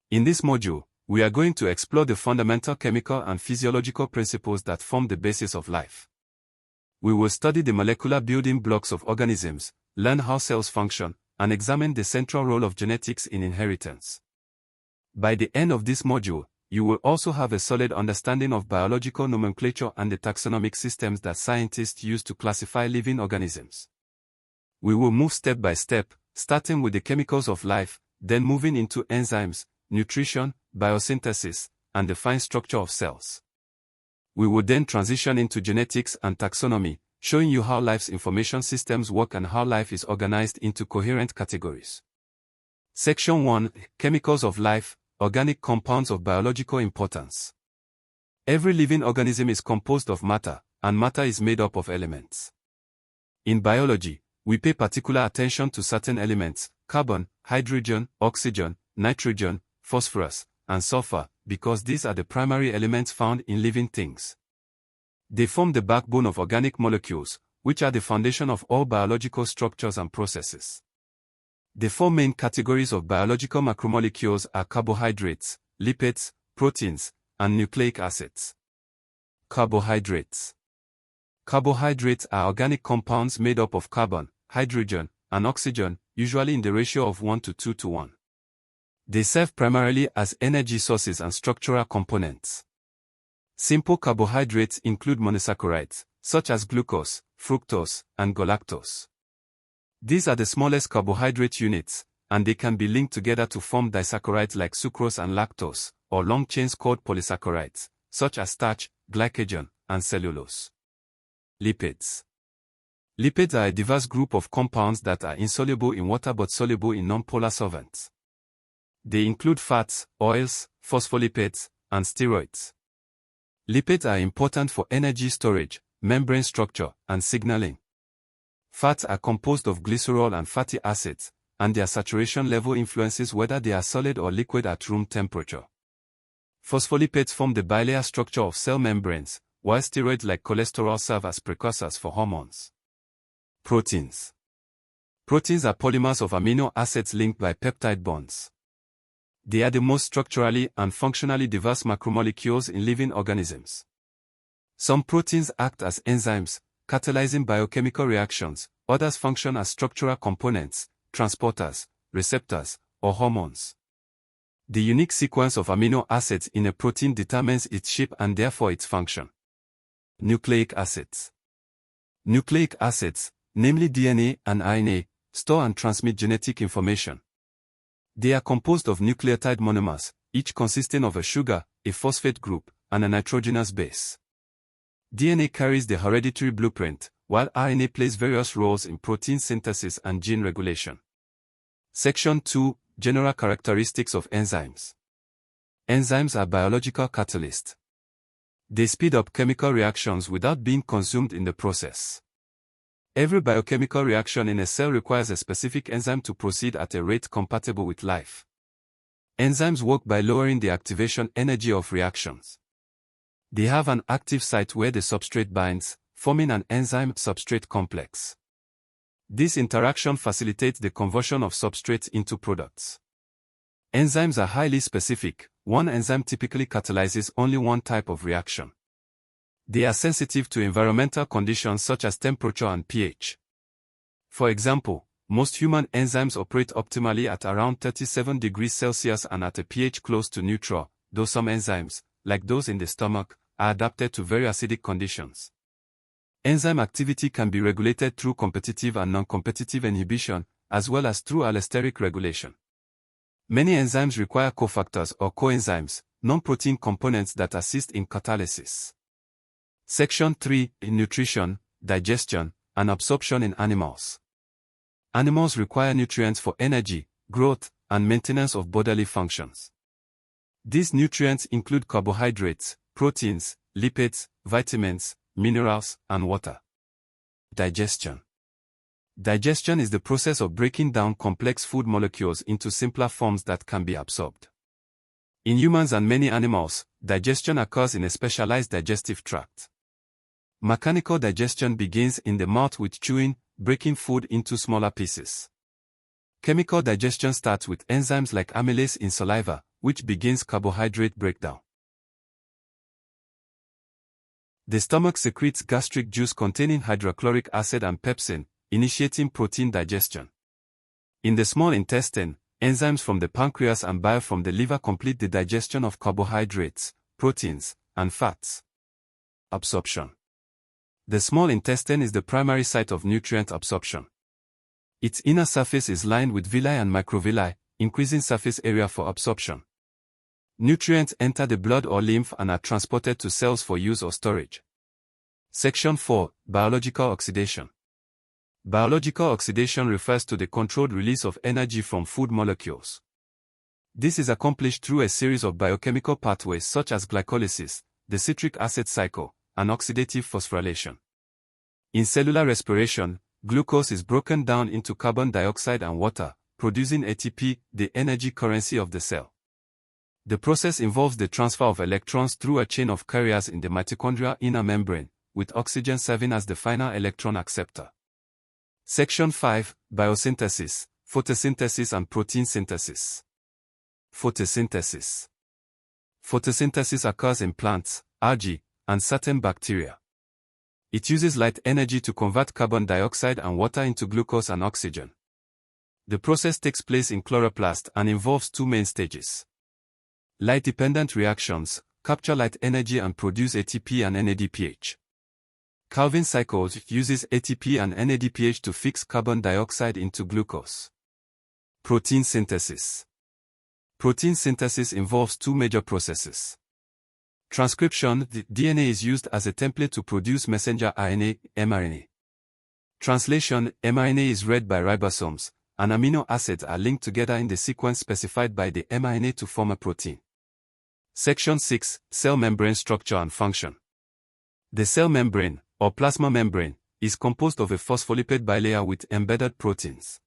In this module, we are going to explore the fundamental chemical and physiological principles that form the basis of life. We will study the molecular building blocks of organisms, learn how cells function, and examine the central role of genetics in inheritance. By the end of this module, you will also have a solid understanding of biological nomenclature and the taxonomic systems that scientists use to classify living organisms. We will move step by step, starting with the chemicals of life, then moving into enzymes, nutrition, biosynthesis, and the fine structure of cells. We will then transition into genetics and taxonomy, showing you how life's information systems work and how life is organized into coherent categories. Section 1: Chemicals of Life, Organic Compounds of Biological Importance. Every living organism is composed of matter, and matter is made up of elements. In biology, we pay particular attention to certain elements: carbon, hydrogen, oxygen, nitrogen, phosphorus, and sulfur, because these are the primary elements found in living things. They form the backbone of organic molecules, which are the foundation of all biological structures and processes. The four main categories of biological macromolecules are carbohydrates, lipids, proteins, and nucleic acids. Carbohydrates. Carbohydrates are organic compounds made up of carbon, hydrogen, and oxygen, usually in the ratio of 1 to 2 to 1. They serve primarily as energy sources and structural components. Simple carbohydrates include monosaccharides, such as glucose, fructose, and galactose. These are the smallest carbohydrate units, and they can be linked together to form disaccharides like sucrose and lactose, or long chains called polysaccharides, such as starch, glycogen, and cellulose. Lipids. Lipids are a diverse group of compounds that are insoluble in water but soluble in nonpolar solvents. They include fats, oils, phospholipids, and steroids. Lipids are important for energy storage, membrane structure, and signaling. Fats are composed of glycerol and fatty acids, and their saturation level influences whether they are solid or liquid at room temperature. Phospholipids form the bilayer structure of cell membranes, while steroids like cholesterol serve as precursors for hormones. Proteins. Proteins are polymers of amino acids linked by peptide bonds. They are the most structurally and functionally diverse macromolecules in living organisms. Some proteins act as enzymes, catalyzing biochemical reactions, others function as structural components, transporters, receptors, or hormones. The unique sequence of amino acids in a protein determines its shape and therefore its function. Nucleic acids. Nucleic acids, namely DNA and RNA, store and transmit genetic information. They are composed of nucleotide monomers, each consisting of a sugar, a phosphate group, and a nitrogenous base. DNA carries the hereditary blueprint, while RNA plays various roles in protein synthesis and gene regulation. Section 2: General characteristics of enzymes. Enzymes are biological catalysts. They speed up chemical reactions without being consumed in the process. Every biochemical reaction in a cell requires a specific enzyme to proceed at a rate compatible with life. Enzymes work by lowering the activation energy of reactions. They have an active site where the substrate binds, forming an enzyme-substrate complex. This interaction facilitates the conversion of substrates into products. Enzymes are highly specific. One enzyme typically catalyzes only one type of reaction. They are sensitive to environmental conditions such as temperature and pH. For example, most human enzymes operate optimally at around 37 degrees Celsius and at a pH close to neutral, though some enzymes, like those in the stomach, are adapted to very acidic conditions. Enzyme activity can be regulated through competitive and non-competitive inhibition, as well as through allosteric regulation. Many enzymes require cofactors or coenzymes, non-protein components that assist in catalysis. Section 3: Nutrition, digestion, and absorption in animals. Animals require nutrients for energy, growth, and maintenance of bodily functions. These nutrients include carbohydrates, proteins, lipids, vitamins, minerals, and water. Digestion. Digestion is the process of breaking down complex food molecules into simpler forms that can be absorbed. In humans and many animals, digestion occurs in a specialized digestive tract. Mechanical digestion begins in the mouth with chewing, breaking food into smaller pieces. Chemical digestion starts with enzymes like amylase in saliva, which begins carbohydrate breakdown. The stomach secretes gastric juice containing hydrochloric acid and pepsin, initiating protein digestion. In the small intestine, enzymes from the pancreas and bile from the liver complete the digestion of carbohydrates, proteins, and fats. Absorption. The small intestine is the primary site of nutrient absorption. Its inner surface is lined with villi and microvilli, increasing surface area for absorption. Nutrients enter the blood or lymph and are transported to cells for use or storage. Section 4. Biological oxidation. Biological oxidation refers to the controlled release of energy from food molecules. This is accomplished through a series of biochemical pathways such as glycolysis, the citric acid cycle, and oxidative phosphorylation. In cellular respiration, glucose is broken down into carbon dioxide and water, producing ATP, the energy currency of the cell. The process involves the transfer of electrons through a chain of carriers in the mitochondrial inner membrane, with oxygen serving as the final electron acceptor. Section 5. Biosynthesis, photosynthesis and protein synthesis. Photosynthesis. Photosynthesis occurs in plants, algae, and certain bacteria. It uses light energy to convert carbon dioxide and water into glucose and oxygen. The process takes place in chloroplast and involves two main stages. Light-dependent reactions capture light energy and produce ATP and NADPH. Calvin cycles uses ATP and NADPH to fix carbon dioxide into glucose. Protein synthesis. Protein synthesis involves two major processes. Transcription, the DNA is used as a template to produce messenger RNA, mRNA. Translation, mRNA is read by ribosomes, and amino acids are linked together in the sequence specified by the mRNA to form a protein. Section 6. Cell membrane structure and function. The cell membrane, or plasma membrane, is composed of a phospholipid bilayer with embedded proteins.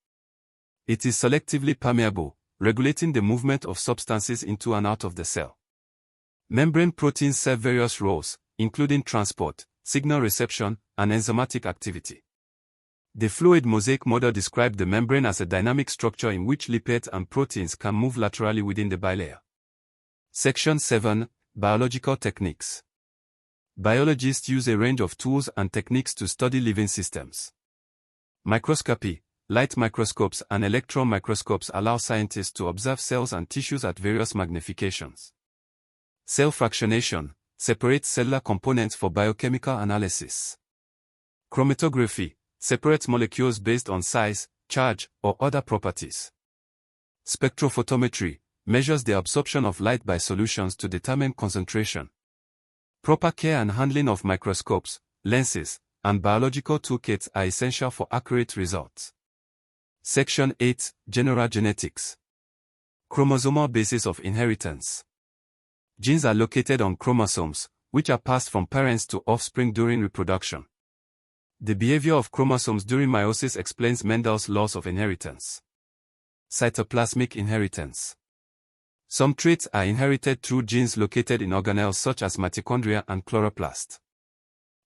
It is selectively permeable, regulating the movement of substances into and out of the cell. Membrane proteins serve various roles, including transport, signal reception, and enzymatic activity. The fluid mosaic model described the membrane as a dynamic structure in which lipids and proteins can move laterally within the bilayer. Section 7. Biological techniques. Biologists use a range of tools and techniques to study living systems. Microscopy, light microscopes and electron microscopes allow scientists to observe cells and tissues at various magnifications. Cell fractionation separates cellular components for biochemical analysis. Chromatography separates molecules based on size, charge, or other properties. Spectrophotometry measures the absorption of light by solutions to determine concentration. Proper care and handling of microscopes, lenses, and biological toolkits are essential for accurate results. Section 8. General genetics. Chromosomal basis of inheritance. Genes are located on chromosomes, which are passed from parents to offspring during reproduction. The behavior of chromosomes during meiosis explains Mendel's laws of inheritance. Cytoplasmic inheritance. Some traits are inherited through genes located in organelles such as mitochondria and chloroplast.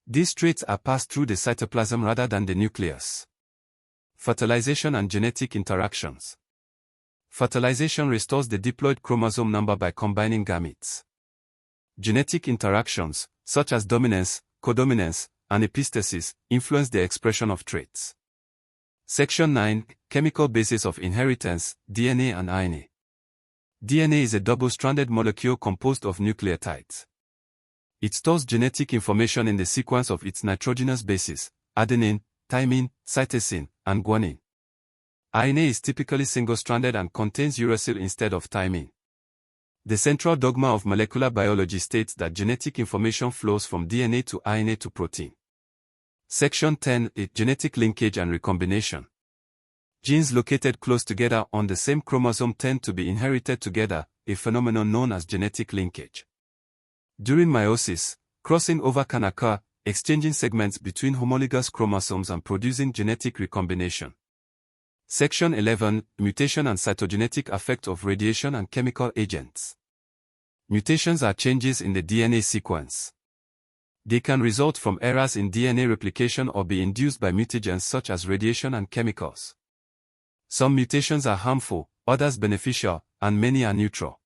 These traits are passed through the cytoplasm rather than the nucleus. Fertilization and genetic interactions. Fertilization restores the diploid chromosome number by combining gametes. Genetic interactions, such as dominance, codominance, and epistasis, influence the expression of traits. Section 9. Chemical basis of inheritance, DNA and RNA. DNA is a double-stranded molecule composed of nucleotides. It stores genetic information in the sequence of its nitrogenous bases, adenine, thymine, cytosine, and guanine. RNA is typically single-stranded and contains uracil instead of thymine. The central dogma of molecular biology states that genetic information flows from DNA to RNA to protein. Section 10. Genetic linkage and recombination. Genes located close together on the same chromosome tend to be inherited together, a phenomenon known as genetic linkage. During meiosis, crossing over can occur, exchanging segments between homologous chromosomes and producing genetic recombination. Section 11. Mutation and cytogenetic effect of radiation and chemical agents. Mutations are changes in the DNA sequence. They can result from errors in DNA replication or be induced by mutagens such as radiation and chemicals. Some mutations are harmful, others beneficial, and many are neutral.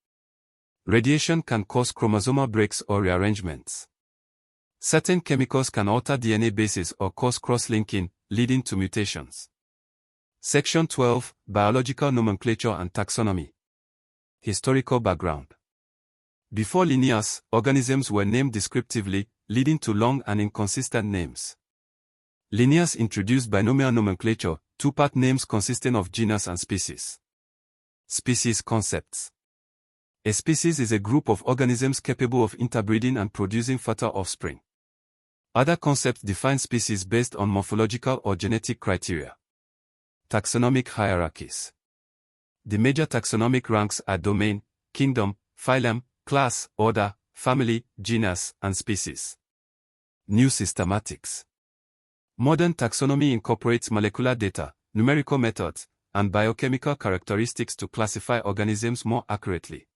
Radiation can cause chromosomal breaks or rearrangements. Certain chemicals can alter DNA bases or cause cross-linking, leading to mutations. Section 12, Biological Nomenclature and Taxonomy. Historical background. Before Linnaeus, organisms were named descriptively, leading to long and inconsistent names. Linnaeus introduced binomial nomenclature, two-part names consisting of genus and species. Species concepts. A species is a group of organisms capable of interbreeding and producing fertile offspring. Other concepts define species based on morphological or genetic criteria. Taxonomic hierarchies. The major taxonomic ranks are domain, kingdom, phylum, class, order, family, genus, and species. New systematics. Modern taxonomy incorporates molecular data, numerical methods, and biochemical characteristics to classify organisms more accurately.